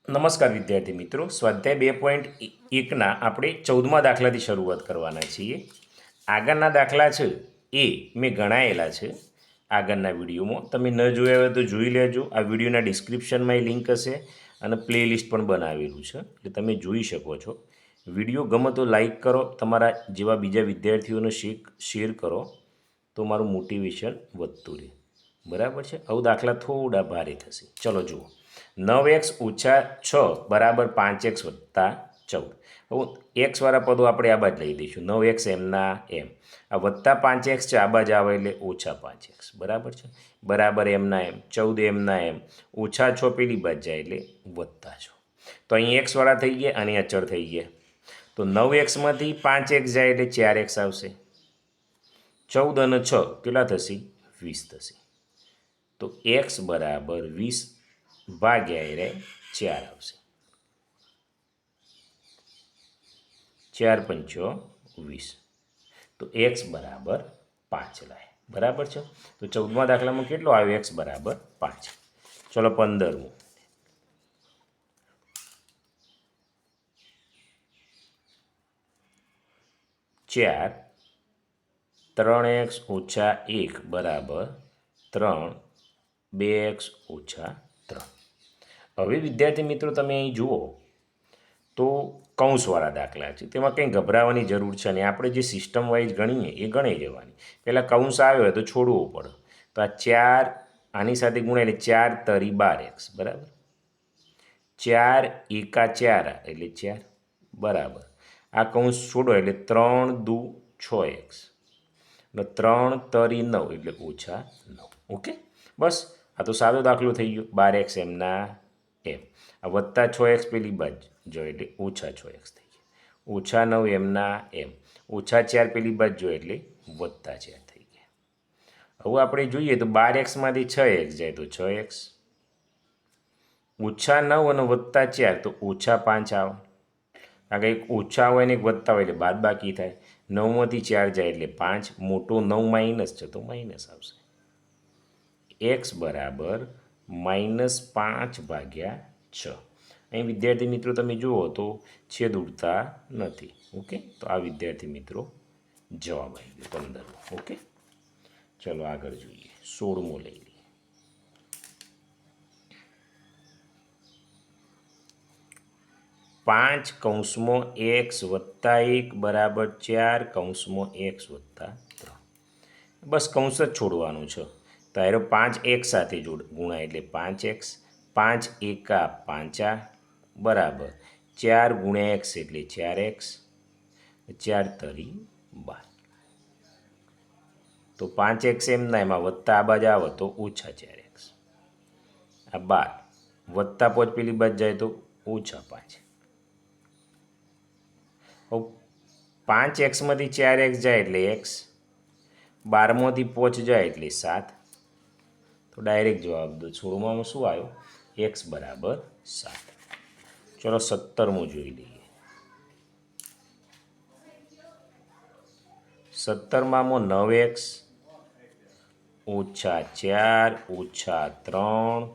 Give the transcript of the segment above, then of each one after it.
નમસ્કાર વિદ્યાર્થી મિત્રો, સ્વાધ્યાય 2.1ના આપણે 14મા દાખલાથી શરૂઆત કરવાના છીએ. આગળના દાખલા છે એ મેં ગણાયેલા છે આગળના વિડીયોમાં. તમે ન જોયા હોય તો જોઈ લેજો. આ વિડીયોના ડિસ્ક્રિપ્શનમાં એ લિંક હશે અને પ્લેલિસ્ટ પણ બનાવેલું છે, એટલે તમે જોઈ શકો છો. વિડીયો ગમે તો લાઈક કરો, તમારા જેવા બીજા વિદ્યાર્થીઓને શેર કરો તો મારું મોટિવેશન વધતું રહે. બરાબર છે. આવું દાખલા થોડા ભારે થશે. ચલો જુઓ. 9x ઓછા 6 બરાબર 5x વત્તા 14. હવે એક્સવાળા પદો આપણે આ બાજુ લઈ દઈશું. 9x એમના એમ. આ વત્તા 5x છે, આ બાજુ આવે એટલે ઓછા 5x. બરાબર છે. બરાબર એમના એમ. 14 એમના એમ. ઓછા 6 પેલી બાજુ જાય એટલે વત્તા 6. તો અહીં એક્સવાળા થઈ ગયા અને અચળ થઈ ગયા. તો 9xમાંથી 5x જાય એટલે 4x આવશે. 14 અને 6 કેટલા થશે? 20 થશે. તો x બરાબર 20 ભાગ્યા એ 4 આવશે. 4 પંચો 20. તો x બરાબર 5 લાય. બરાબર છે. તો 14મા દાખલામાં કેટલો આવ્યો? x બરાબર 5. ચલો 15મું. 4 3x ઓછા 1 બરાબર 3 2x ઓછા 3. હવે વિદ્યાર્થી મિત્રો તમે અહીં જુઓ તો કૌંસવાળા દાખલા છે, તેમાં કંઈ ગભરાવાની જરૂર છે નહીં. આપણે જે સિસ્ટમ વાઇઝ ગણીએ એ ગણી જવાની. પહેલાં કૌંસ આવ્યો હોય તો છોડવો પડે. તો આ 4 આની સાથે ગુણ્યા એટલે 4 તરી 12x બરાબર. 4 એકા 4 એટલે 4 બરાબર. આ કૌંસ છોડો એટલે 3 દુ 6x અને 3 તરી 9 એટલે ઓછા 9. ઓકે, બસ આ તો સાદો દાખલો થઈ ગયો. 12x એમના એમ. આ વત્તા 6x પેલી બાજુ જો એટલે ઓછા 6x થઈ ગયા. ઓછા 9 એમના એમ. ઓછા 4 પેલી બાજુ જો એટલે વત્તા 4 થઈ ગયા. હવે આપણે જોઈએ તો 12xમાંથી 6x જાય તો 6x. ઓછા 9 અને વત્તા 4 તો ઓછા 5 આવે. કારણ કે એક ઓછા હોય ને એક વત્તા હોય એટલે બાદ બાકી થાય. 9માંથી 4 જાય એટલે 5. મોટો 9 માઇનસ છે તો માઇનસ આવશે. x બરાબર -5 ભાગ્યા 6. અહીં વિદ્યાર્થી મિત્રો તમે જુઓ તો છેદ ઉડતા નથી. ઓકે, તો આ વિદ્યાર્થી મિત્રો જવાબ આવી ગયો 15. ઓકે, ચલો આગળ જોઈએ. 16મો લઈ લઈએ. 5 કૌંસમાં x વત્તા 1 બરાબર 4 કૌંસમાં x વત્તા 3. બસ કૌંસ જ છોડવાનું છે. તો આરો 5x સાથે ગુણાય એટલે 5x. 5 એકા 5 બરાબર 4 ગુણ્યા x એટલે 4x. 4 તરી 12. તો 5x એમના એમાં વત્તા આ બાજુ આવે તો ઓછા 4x. આ 12 વત્તા 5 પેલી બાજુ જાય તો ઓછા 5. 5xમાંથી 4x જાય એટલે x. 12માંથી 5 જાય એટલે 7. તો ડાયરેક્ટ જવાબ દો. 16માં શું આવ્યો? x બરાબર 7. ચલો 17મું જોઈ લઈએ. 17માં 9x ઓછા 4 ઓછા 3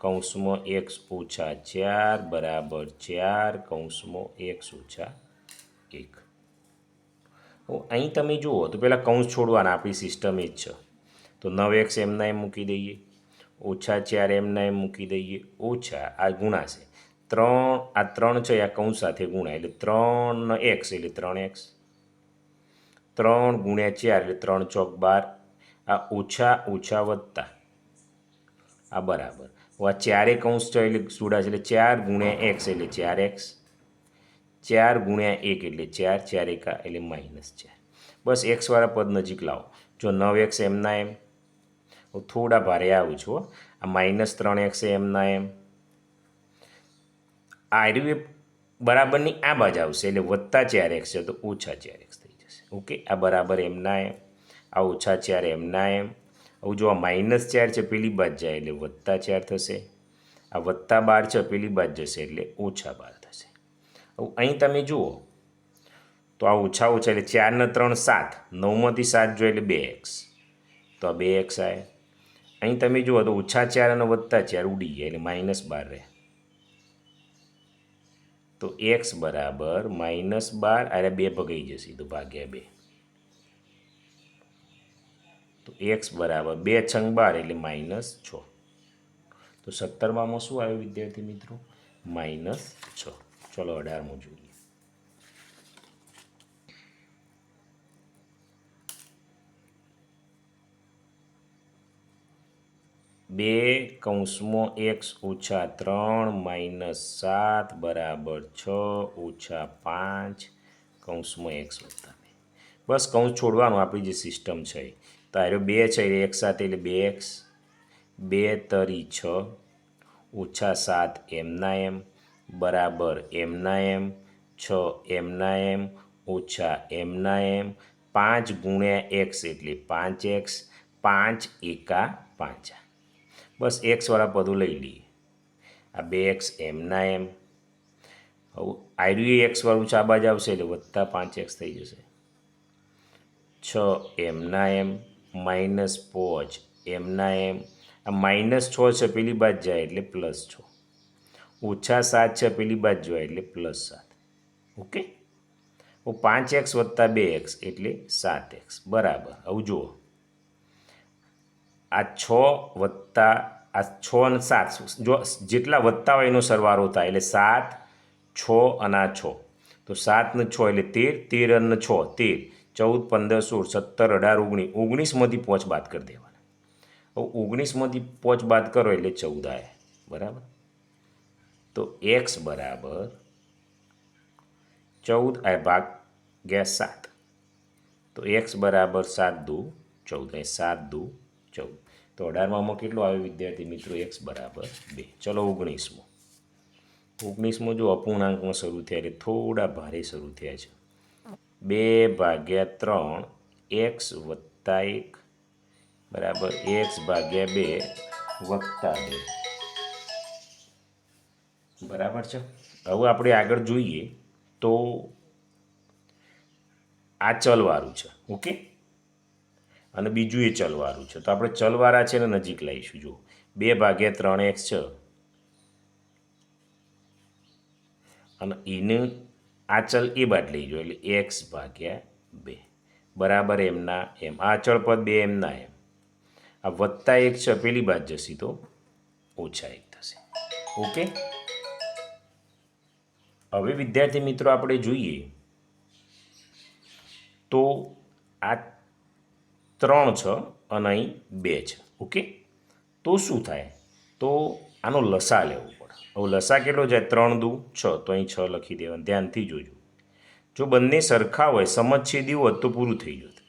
કૌંસમાં x ઓછા 4 બરાબર 4 કૌંસમાં x ઓછા 1. અહીં તમે જુઓ તો પહેલાં કૌંસ છોડવાના. આપણી સિસ્ટમ એ જ છે. તો 9x એમના એમ મૂકી દઈએ. ઓછા 4 એમના એમ મૂકી દઈએ. ઓછા આ ગુણાશે 3. આ 3 છે આ કૌંસ સાથે ગુણાય એટલે 3x એટલે 3x. 3 ગુણ્યા 4 એટલે 3 ચોક 12. આ ઓછા ઓછા વત્તા આ બરાબર. આ 4 કૌંસ છે એટલે સુડાશે એટલે 4 ગુણ્યા x એટલે 4x. 4 ગુણ્યા 1 એટલે 4. 4 એકા એટલે -4. બસ એક્સવાળા પદ નજીક લાવો. જો 9x એમના એમ. થોડા ભારે આવું છું. આ -3x એમના એમ. આ રહ્યું બરાબરની આ બાજુ આવશે એટલે વત્તા 4x છે તો ઓછા 4x થઈ જશે. ઓકે, આ બરાબર એમના એમ. આ ઓછા 4 એમના એમ. હવે જો આ -4 છે પેલી બાજુ જાય એટલે વત્તા 4 થશે. આ વત્તા 12 છે પેલી બાજુ જશે એટલે ઓછા 12 થશે. હવે અહીં તમે જુઓ તો આ ઓછા ઓછા એટલે 4 ને 3 7. 9માંથી 7 જોઈએ એટલે 2x. તો આ 2x આવે. અહીં તમે જુઓ તો ઓછા 4 અને વત્તા 4 ઉડી ગયા એટલે -12 રહે. તો એક્સ બરાબર -12, અરે 2 ભગાઈ જશે તો ભાગ્યા 2. તો એક્સ બરાબર 2 × 12 એટલે -6. તો 17માં શું આવ્યું વિદ્યાર્થી મિત્રો? -6. ચલો 18માં જોઈએ. 2 × x - 3 - 7 બરાબર 6 - 5 × x + 2. બસ કૌંસ છોડવાનું, આપણી જે સિસ્ટમ છે. તો આ 2 છે એટલે એક સાથે એટલે 2x, 2 તરી 6 - 7 એમના એમ બરાબર એમના એમ 6 એમના એમ ઓછા એમના એમ 5 × x એટલે 5x, 5 એકા 5. બસ એક્સવાળા પદો લઈ લઈએ. આ 2x એમના એમ, હવે આયરું એક્સવાળું છે આ બાજુ આવશે એટલે +5x થઈ જશે. 6 એમના એમ -5 એમના એમ, આ -6 છે પેલી બાજુ જાય એટલે +6, -7 છે પેલી બાજુ જાય એટલે +7. ઓકે, 5x + 2x એટલે 7x બરાબર. હવે જુઓ, આ 6 વત્તા આ 6 અને 7 જો જેટલા વત્તા હોય એનો સરવાળો થાય એટલે 7, 6 અને આ 6. તો 7 ને 6 એટલે 13, 13 અને 6 13, 14, 15, 16, 17, 18, 19, 19માંથી 5 બાદ કરી દેવાના. હવે 19માંથી 5 બાદ કરો એટલે 14 આવે બરાબર. તો x બરાબર 14 આ ભાગ્યા 7. તો x બરાબર 7 દુ 14, 7 દુ 14. તો 18માં કેટલો આવ્યો વિદ્યાર્થી મિત્રો? x બરાબર 2. ચલો 19માં. 19માં જો અપૂર્ણાંકમાં શરૂ થયા એટલે થોડા ભારે શરૂ થયા છે. 2/3 x + 1 બરાબર x / 2 + 2 બરાબર છે. હવે આપણે આગળ જોઈએ તો આ ચલવાળું છે. ઓકે, અને બીજું એ ચલવાળું છે. તો આપણે ચલવાળા છે ને નજીક લાવીશું. જુઓ 2/3x છે અને એને આ ચલ એ બાદ લઈ જાઓ એટલે x / 2 બરાબર એમના એમ. આ ચલ પદ 2 એમના એમ, આ +1 છે પેલી બાદ જશે તો -1 થશે. ઓકે, હવે વિદ્યાર્થી મિત્રો આપણે જોઈએ તો આ 3 છે અને અહીં 2 છે. ઓકે, તો શું થાય? તો આનો લસા લેવો પડે. હવે લસા કેટલો જાય? 3 દુ 6, તો અહીં 6 લખી દેવાનું. ધ્યાનથી જોજો. જો બંને સરખા હોય, સમછેદી હોત તો પૂરું થઈ જતું,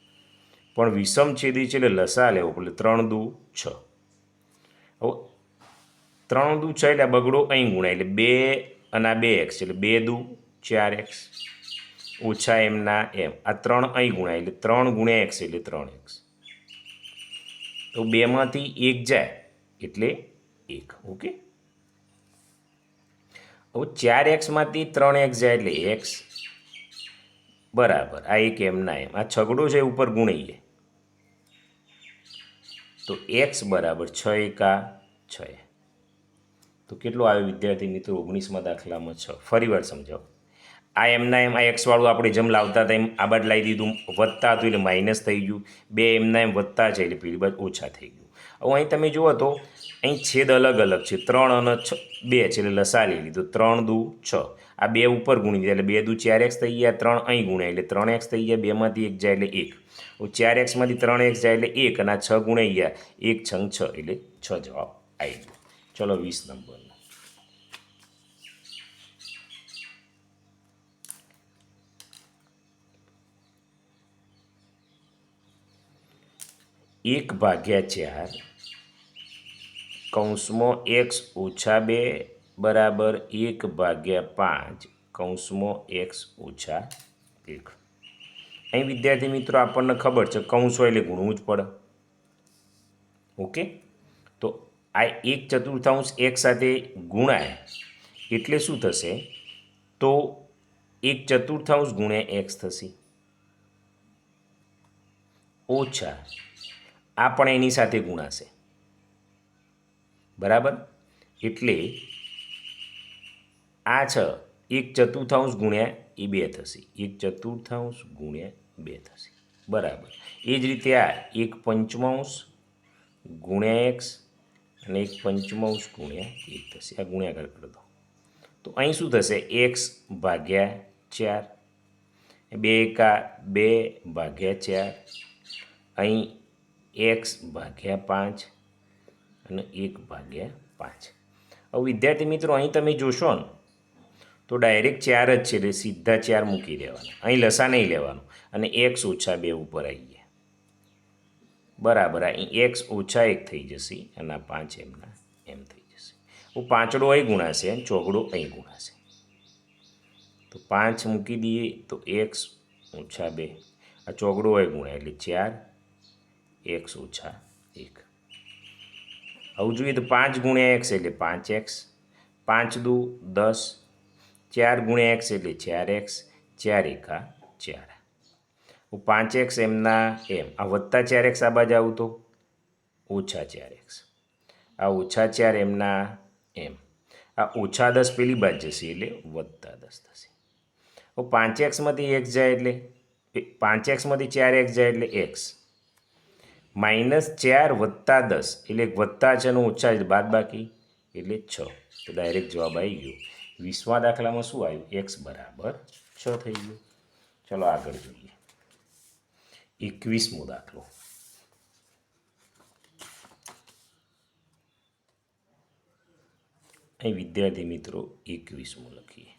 પણ વિષમછેદી છે એટલે લસા લેવો પડે. 3 દુ 6. હવે 3 દુ 6 એટલે બગડો અહીં ગુણાય એટલે 2 અને આ 2x એટલે 2 દુ 4x ઓછા એમના એમ. આ 3 અહીં ગુણાય એટલે 3 × x એટલે 3x. તો 2માંથી 1 જાય એટલે 1. ઓકે, હવે 4xમાંથી 3x જાય એટલે x બરાબર આ 1 એમના એમ. આ છગડો છે ઉપર ગુણાઈએ તો x બરાબર 6 એકા 6. તો કેટલો આવ્યો વિદ્યાર્થી મિત્રો? 19માં દાખલામાં 6. ફરી વાર સમજાવો. આ એમના એમ, આ એક્સવાળું આપણે જેમ લાવતા હતા એમ આ બાદ લાવી દીધું. વત્તા હતું એટલે માઇનસ થઈ ગયું. 2 એમના એમ વત્તા છે એટલે પેલી બાજુ ઓછા થઈ ગયું. હવે અહીં તમે જુઓ તો અહીં છેદ અલગ અલગ છે. 3 અને 2 છે એટલે લસા લઈ લીધું. 3 દુ 6, આ 2 ઉપર ગુણી દીધા એટલે 2 દુ 4x થઈ ગયા. 3 અહીં ગુણ્યા એટલે 3x થઈ ગયા. 2માંથી 1 જાય એટલે 1. હવે 4xમાંથી 3x જાય એટલે 1 અને આ 6 ગુણાઈ ગયા. 1 × 6 એટલે 6 જવાબ આવી ગયો. ચલો 20 નંબરનો. 1/4 કૌંસમાં x - 2 બરાબર 1/5 કૌંસમાં x - 1. અહીં વિદ્યાર્થી મિત્રો આપણને ખબર છે કૌંસ હોય એટલે ગુણવું જ પડે. ઓકે, તો આ 1/4 એક સાથે ગુણાય એટલે શું થશે? તો 1/4 × x થશે ઓછા આ પણ એની સાથે ગુણાશે બરાબર. એટલે આ છે 1 ચતુર્થાંશ ગુણ્યા એ 2 થશે, 1 ચતુર્થાંશ ગુણ્યા 2 થશે, બરાબર. એ જ રીતે આ 1 પંચમાંશ ગુણ્યા એક્સ અને 1 પંચમાંશ ગુણ્યા 1 થશે. આ ગુણ્યાકાર કરી દો તો અહીં શું થશે? એક્સ ભાગ્યા 4, 2 એકા 2 ભાગ્યા 4, અહીં એક્સ ભાગ્યા 5 અને 1 ભાગ્યા 5. હવે વિદ્યાર્થી મિત્રો અહીં તમે જોશો ને તો ડાયરેક્ટ 4 જ છે એટલે સીધા 4 મૂકી દેવાના, અહીં લસા નહીં લેવાનું અને એક્સ ઓછા 2 ઉપર આવી ગયા, બરાબર. અહીં એક્સ ઓછા 1 થઈ જશે અને આ 5 એમના એમ થઈ જશે. હું પાંચડો અહીં ગુણાશે અને ચોગડો અહીં ગુણાશે તો 5 મૂકી દઈએ તો એક્સ ઓછા 2, આ ચોગડો અહીં ગુણ્યા એટલે 4 એક્સ ઓછા 1. આવું જોઈએ તો 5 ગુણ્યા એક્સ એટલે 5x, 5 દુ 10, 4 ગુણ્યા એક્સ એટલે 4x, 4 એકા 4. 5x એમના એમ, આ વત્તા 4x આ બાજુ આવું તો ઓછા 4x, આ ઓછા 4 એમના એમ, આ ઓછા 10 પેલી બાજુ જશે એટલે વત્તા 10 થશે. હવે 5xમાંથી x જાય એટલે 5xમાંથી 4x જાય એટલે x, -4 વત્તા 10 એટલે વત્તા છે અને ઓછા છે બાદ બાકી એટલે 6. તો ડાયરેક્ટ જવાબ આવી ગયો. 20મા દાખલામાં શું આવ્યું? x બરાબર 6 થઈ ગયું. ચલો આગળ જોઈએ 21મો દાખલો. અહીં વિદ્યાર્થી મિત્રો 21મો લખીએ.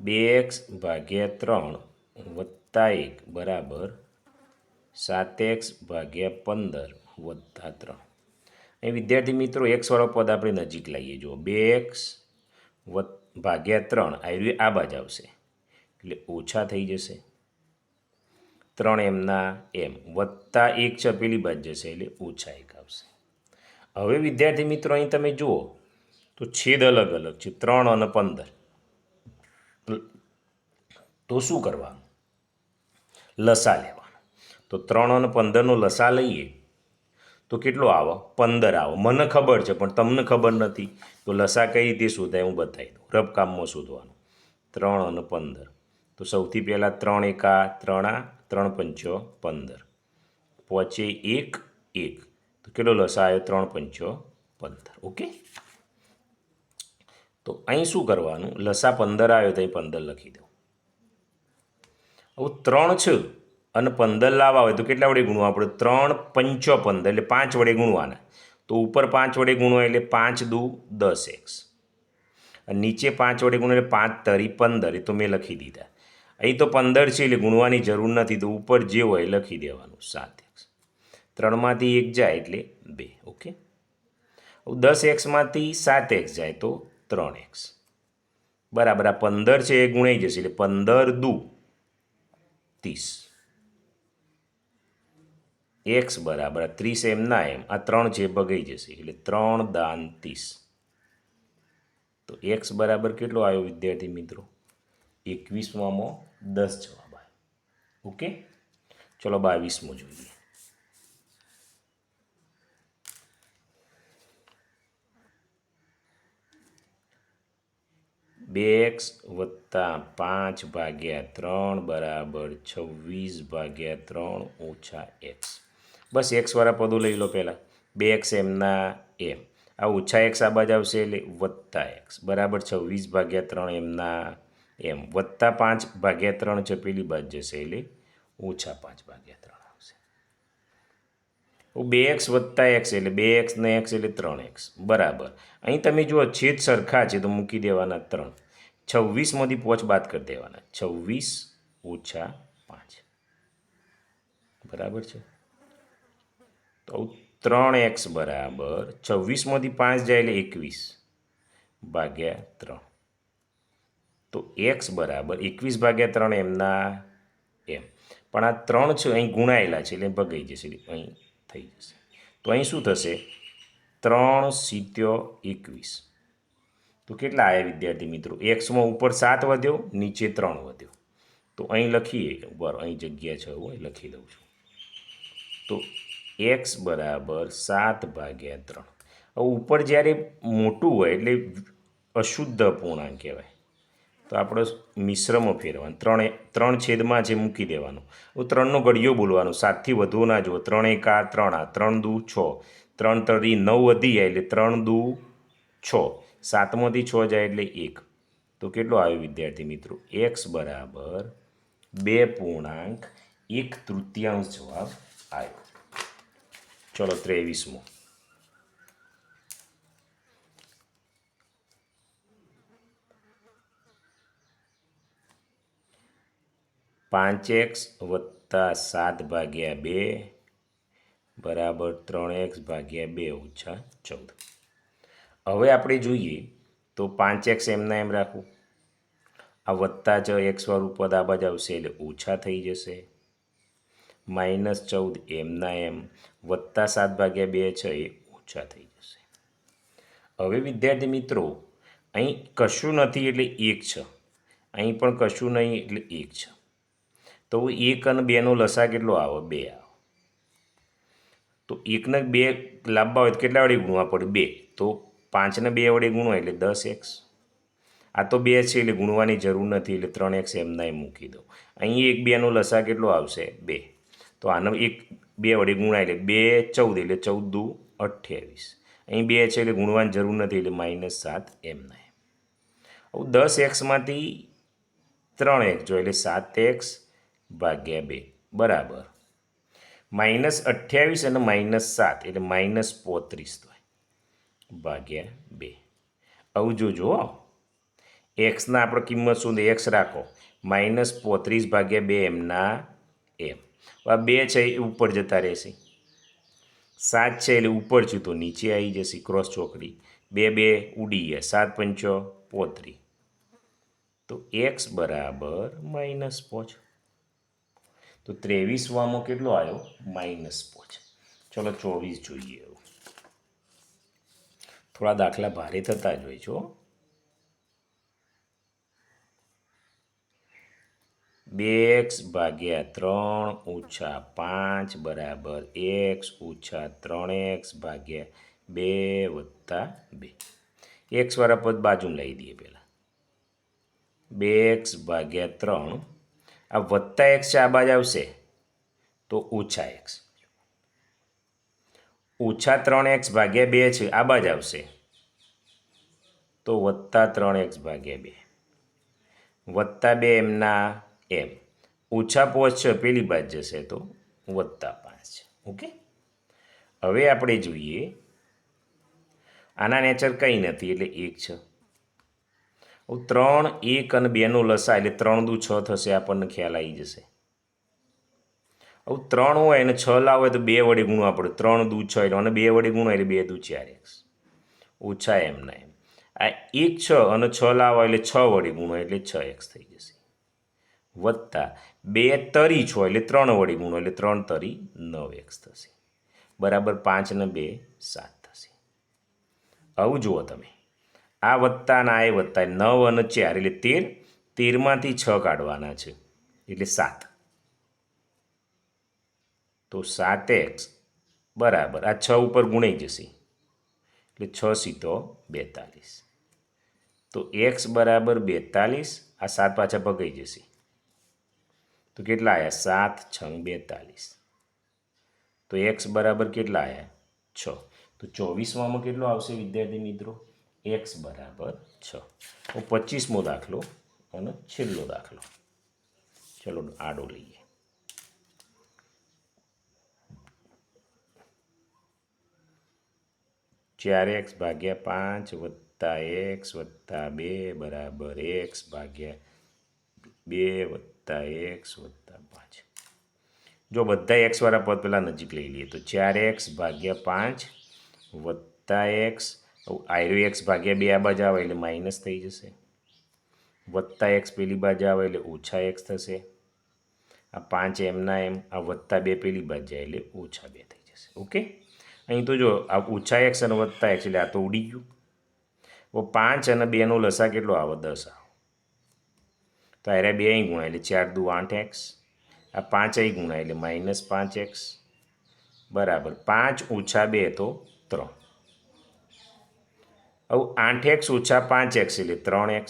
2x ભાગ્યા 3 વત્તા 1 બરાબર 7x ભાગ્યા 15 વત્તા 3. અહીં વિદ્યાર્થી મિત્રો એક્સવાળો પદ આપણે નજીક લાવીએ. જુઓ 2x ભાગ્યા 3 આવી આ બાજુ આવશે એટલે ઓછા થઈ જશે, 3 એમના એમ, વત્તા 1 છે પેલી બાજુ જશે એટલે ઓછા 1 આવશે. હવે વિદ્યાર્થી મિત્રો અહીં તમે જુઓ તો છેદ અલગ અલગ છે, 3 અને 15. તો શું કરવાનું? લસા લેવાનો. તો 3 અને 15નો લસા લઈએ તો કેટલો આવે? 15 આવે. મને ખબર છે પણ તમને ખબર નથી તો લસા કઈ રીતે શોધાય હું બતાવી દઉં. રફકામમાં શોધવાનું. 3 અને 15. તો સૌથી પહેલાં 3 એકા 3 3 પંચો 15, પહોંચે 1 1 તો કેટલો લસા આવ્યો? 3 પંચો 15. ઓકે. તો અહીં શું કરવાનું? લસા 15 આવ્યો તો અહીં 15 લખી દઉં. હવે 3 છે અને 15 લાવવા હોય તો કેટલા વડે ગુણવા? આપણે 3 પંચો 15 એટલે 5 વડે ગુણવાના. તો ઉપર 5 વડે ગુણવા એટલે 5 દુ 10x અને નીચે 5 વડે ગુણવા એટલે 5 તરી 15. એ તો મેં લખી દીધા. અહીં તો 15 છે એટલે ગુણવાની જરૂર નથી, તો ઉપર જે હોય લખી દેવાનું 7x. 3માંથી 1 જાય એટલે 2. ઓકે. 10xમાંથી 7x જાય તો 3x બરાબર. આ 15 છે એ ગુણાઈ જશે એટલે 15 દુ 30. x બરાબર 30 એમના એમ, આ 3 છે ભગાઈ જશે એટલે 3 દાન 30. તો x બરાબર કેટલો આવ્યો વિદ્યાર્થી મિત્રો? 21માં 10 જવાબ આવ્યો. ઓકે. ચલો 22મો જોઈએ. 2x વત્તા 5 ભાગ્યા 3 બરાબર 26 ભાગ્યા 3 ઓછા x. બસ એક્સવાળા પદો લઈ લો પહેલાં. 2x એમના એમ, આ ઓછા x આ બાજુ આવશે એટલે વત્તા x બરાબર 26 ભાગ્યા 3 એમના એમ, વત્તા 5 ભાગ્યા 3 છે પેલી બાજુ જશે એટલે ઓછા 5 ભાગ્યા 3 આવશે. 2x વત્તા x એટલે 2x ને x એટલે 3x બરાબર. અહીં તમે જુઓ છેદ સરખા છે તો મૂકી દેવાના 3. 26માંથી 5 બાદ કરી દેવાના, 26 ઓછા 5 બરાબર છે. તો 3x બરાબર 26માંથી 5 જાય એટલે 21 ભાગ્યા 3. તો x બરાબર 21 ભાગ્યા 3 એમના એમ, પણ આ 3 છે અહીં ગુણાયેલા છે એટલે ભગાઈ જશે, અહીં થઈ જશે. તો અહીં શું થશે? 3 સીત્યો 21. તો કેટલા આવ્યા વિદ્યાર્થી મિત્રો? એક્સમાં ઉપર 7 વધ્યો, નીચે 3 વધ્યો. તો અહીં લખીએ, બરાબર અહીં જગ્યા છે હું અહીં લખી દઉં છું. તો x બરાબર 7 ભાગ્યા 3. હવે ઉપર જ્યારે મોટું હોય એટલે અશુદ્ધ અપૂર્ણાંક કહેવાય. તો આપણે મિશ્રમાં ફેરવાનું, ત્રણ છેદમાં જે મૂકી દેવાનું. હું ત્રણનો ઘડિયો બોલવાનો, સાતથી વધુ ના જુઓ. 3 1 આ 3 આ 3 દુ 6, 3 તરી 9 વધી જાય એટલે 3 દુ 6, 7માંથી 6 જાય એટલે 1. તો કેટલો આવ્યો વિદ્યાર્થી મિત્રો? x બરાબર 2.1/3 જવાબ આવ્યો. ચલો 23મો. 5x + 7/2 બરાબર 3x ભાગ્યા 2 ઓછા 14. હવે આપણે જોઈએ તો 5x એમના એમ રાખવું, આ વત્તા જ x વાળું પદ આ બાજુ આવશે એટલે ઓછા થઈ જશે. -14 એમના એમ, વત્તા 7/2 છે એ ઓછા થઈ જશે. હવે વિદ્યાર્થી મિત્રો અહીં કશું નથી એટલે 1 છે, અહીં પણ કશું નહીં એટલે 1 છે. તો 1 અને 2નો લસા કેટલો આવે? 2 આવે. તો 1 ને 2 લાવવા હોય તો કેટલા વડે ગુણવા પડે? 2. તો 5 ને 2 વડે ગુણો એટલે 10x. આ તો 2 છે એટલે ગુણવાની જરૂર નથી એટલે 3x એમના એમ મૂકી દો. અહીં 1 2નો લસા કેટલો આવશે? 2. તો આનો 1 2 વડે ગુણાય એટલે 2 14 એટલે 14 દુ 28. અહીં 2 છે એટલે ગુણવાની જરૂર નથી એટલે -7 એમના એમ. હવે 10xમાંથી 3x જો એટલે 7x ભાગ્યા 2 બરાબર -28 અને -7 એટલે -35 થાય ભાગ્યા 2. આવું જોજો. એક્સના આપણે કિંમત શું? એક્સ રાખો, -35/2 એમના એમ. આ 2 છે એ ઉપર જતા રહેશે, 7 છે એટલે ઉપર છું તો નીચે આવી જશે, ક્રોસ ચોકડી 2 2 ઉડી ગયા, 7 પંચો 35. તો એક્સ બરાબર -5. તો 23માં કેટલો આવ્યો? -5. ચલો 24 જોઈએ. થોડા દાખલા ભારે થતા જ હોય છો. 2x ભાગ્યા 3 ઓછા 5 બરાબર x ઓછા 3x ભાગ્યા 2 વત્તા 2. x વાળા પદ બાજુમાં લઈ દઈએ પહેલાં. 2x ભાગ્યા 3, આ વત્તા x છે આ બાજુ આવશે તો ઓછા x. ઓછા 3x ભાગ્યા 2 છે આ બાજુ આવશે તો વત્તા 3x ભાગ્યા 2 વત્તા 2 એમના એમ. ઓછા 5 છે પેલી બાજુ જશે તો વત્તા 5 છે. ઓકે. હવે આપણે જોઈએ આના નેચર કંઈ નથી એટલે 1 છે. 3 1 અને 2નો લસા એટલે 3 દુ 6 થશે, આપણને ખ્યાલ આવી જશે. હવે 3 હોય અને 6 લાવો તો 2 વડે ગુણવા પડે. 3 દુ 6 એટલે અને 2 વડે ગુણો એટલે 2 દુ 4x ઓછા એમના એમ. આ 1 6 અને 6 લાવો એટલે 6 વડે ગુણો એટલે 6x થઈ જશે વત્તા 2 તરી 6 એટલે 3 વડે ગુણો એટલે 3 તરી 9x થશે બરાબર 5 ને 2 7 થશે. આવું જુઓ તમે, આ વત્તા ના એ વત્તા 9 અને 4 એટલે 13, 13માંથી 6 કાઢવાના છે એટલે 7. તો 7x બરાબર આ 6 ઉપર ગુણાઈ જશે એટલે 6 સીતો 42. તો x બરાબર 42, આ 7 પાછા ભગાઈ જશે તો કેટલા આવ્યા? 7 6 42. તો x બરાબર કેટલા આવ્યા? 6. તો 24માં કેટલો આવશે વિદ્યાર્થી મિત્રો? x બરાબર 6. 25મો દાખલો અને છેલ્લો દાખલો. ચલો આડો લઈએ. ચાર x ભાગ્યા 5 વત્તા x વત્તા 2 બરાબર x ભાગ્યા 2 વત્તા x વત્તા 5. જો બધા x વાળા પદ પેલા નજીક લઈ લઈએ તો 4x ભાગ્યા 5 વત્તા x, આયરો x ભાગ્યા 2 આ બાજુ આવે એટલે માઇનસ થઈ જશે, વત્તા x પેલી બાજુ આવે એટલે ઓછા x થશે. આ 5 એમના એમ, આ વત્તા 2 પેલી બાજુ જાય એટલે ઓછા 2 થઈ જશે. ઓકે. અહીં તો જો આ ઓછા x અને વત્તા x એટલે આ તો ઉડી ગયું. 5 અને 2નો લસા કેટલો આવે? 10 આવે. તો આયરા 2 અહીં ગુણાય એટલે 4 દુ 8x, આ 5 અહીં ગુણાય એટલે -5x બરાબર 5 ઓછા 2 તો 3. હવે 8x ઓછા 5x એટલે 3x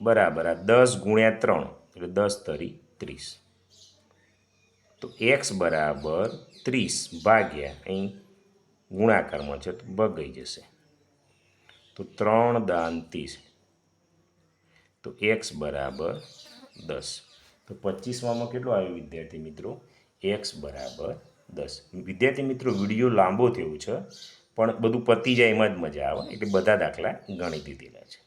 બરાબર આ 10 ગુણ્યા 3 એટલે 10 તરી 30. તો x બરાબર 30 ભાગ્યા અહીં ગુણાકારમાં છે તો બગડી જશે તો 3 દાન 30 તો x બરાબર 10. તો 25માં કેટલો આવ્યો વિદ્યાર્થી મિત્રો? x બરાબર 10. વિદ્યાર્થી મિત્રો વિડીયો લાંબો થયો છે પણ બધું પતી જાય એમાં જ મજા આવે એટલે બધા દાખલા ગણી દીધેલા છે.